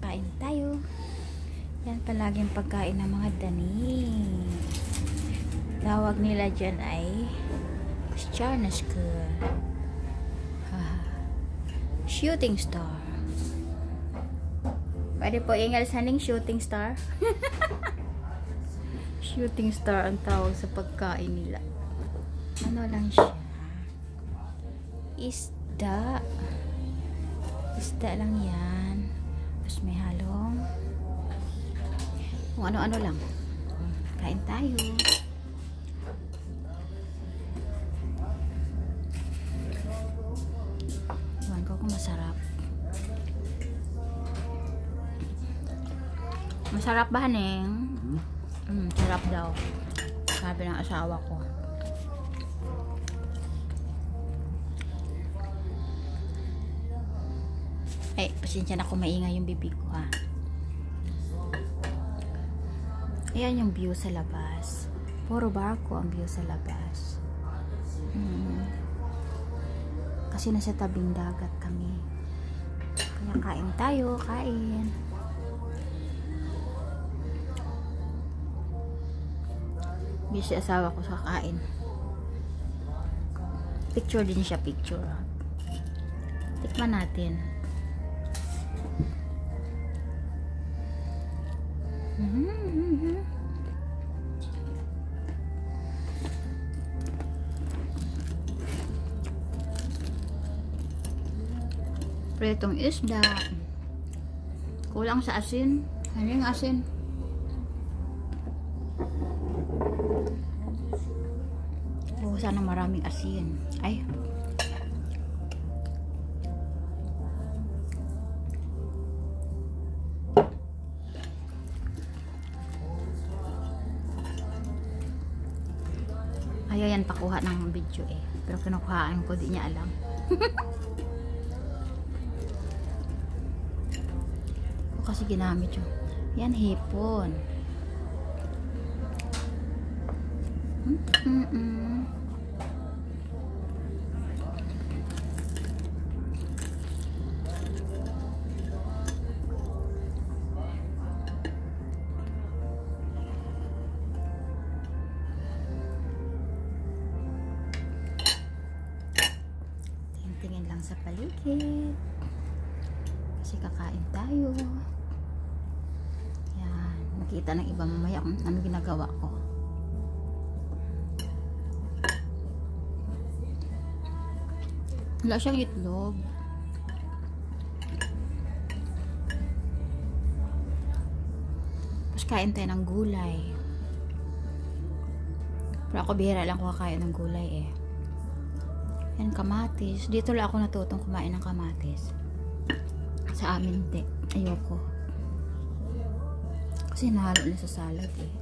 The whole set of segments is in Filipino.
Kain tayo. Yan palaging pagkain ng mga dani. Tawag nila dyan ay Charnaska. Shooting star. Pwede po ingal saning shooting star. Shooting star ang tawag sa pagkain nila. Ano lang siya? Isda. Isda lang yan. Tapos may halong kung ano-ano lang. Kain tayo. Iwan ko kung masarap. Masarap ba, Neng? Sarap daw. Sabi ng asawa ko. Ay, pasensya na kung maingay yung bibig ko, ha. Ayan yung view sa labas. Puro barko ang view sa labas. Kasi nasa tabing dagat kami. Kaya kain tayo, kain. Busy asawa ko sa kain. Picture din siya, picture. Tikman natin. Pritong isda. Kulang sa asin. Ano yung asin? Sana maraming asin. Ay. Ayaw yan pakuha ng video eh. Pero kinukuhaan ko, di niya alam. O kasi ginamit yun. Yan, hipon. Tingin lang sa paligid kasi kakain tayo. Yan, makita ng iba mamaya kung ano ginagawa ko. Wala siyang itlog. Tapos kain tayo ng gulay. Pero ako bihira lang kakain ng gulay eh. Yan, kamatis. Dito lang ako natutong kumain ng kamatis. Sa amin, hindi. Ayoko. Kasi nahalo na sa salad eh.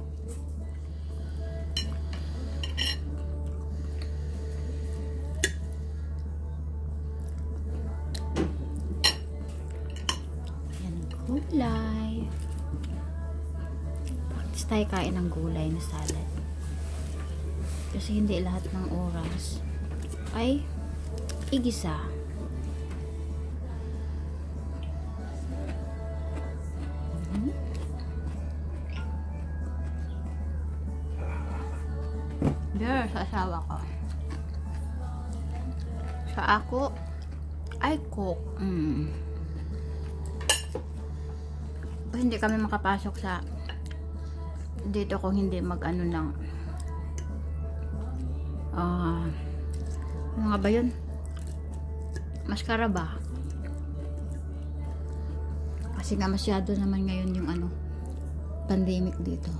Yan, gulay. Practice tayo kain ng gulay na salad. Kasi hindi lahat ng oras ay igisa. There, sa asawa ko. Sa ako ay cook. Hindi kami makapasok sa dito kung hindi mag-ano ng ano nga ba yun? Maskara ba? Kasi nga masyado naman ngayon yung ano, pandemic dito.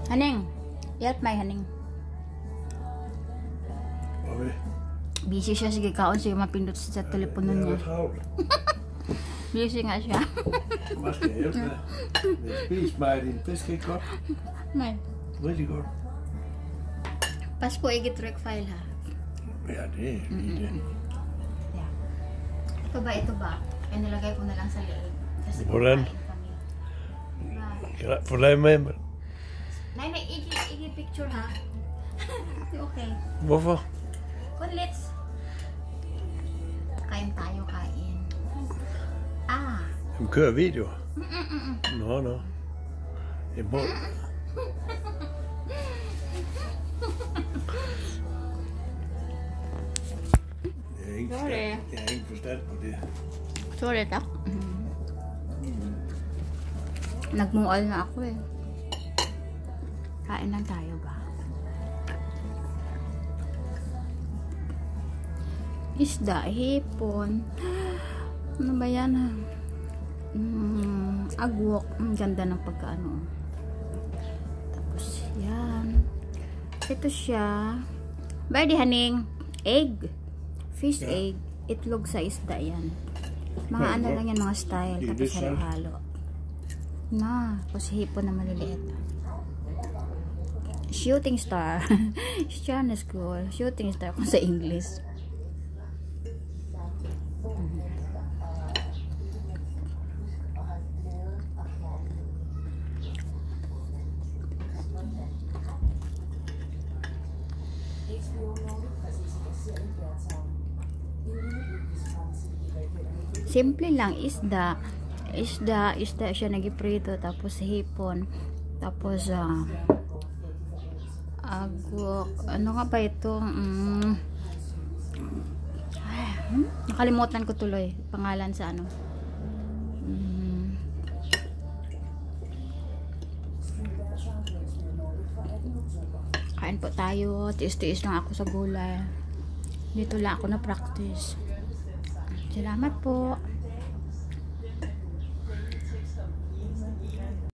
Haning, help my haning. Busy siya, sige kaon siya mapindot sa telepono niya. Busy nga siya. Måske hjælpe med. Spis mig din fiskekop. Nej. Rigtig godt. Pas på ikke tryk fejl her. Ja, det er lige det. Ito ba? Kaya nilagay ko na lang sa leeg. Kasi Bulan. kumain kami. Diba? Fulay med. Nay, picture ha? Okay. Hvorfor? Let's. Kain tayo, kain. Ah. De kører video. Nå. Jeg må... Jeg har ingen forstand på det. Sorry, tak. Nagmual na ako eh. Kain lang tayo ba? Isda, hipon. Ano ba yan ha? Agwok. Ang ganda ng pagkaano. Tapos yan. Ito siya. Badi haning. Egg. Fish egg. Itlog sa isda yan. Mga ano lang yan, mga style. Tapos halo-halo. Na. Tapos hipon na maliliit. Shooting star. China school. Shooting star kung sa English. Simple lang, isda siya nagiprito, tapos hipon, tapos agwok, ano nga ba ito, nakalimutan ko tuloy pangalan sa ano. Kain po tayo, tiis-tiis lang ako sa gulay, dito lang ako na practice. Salamat po.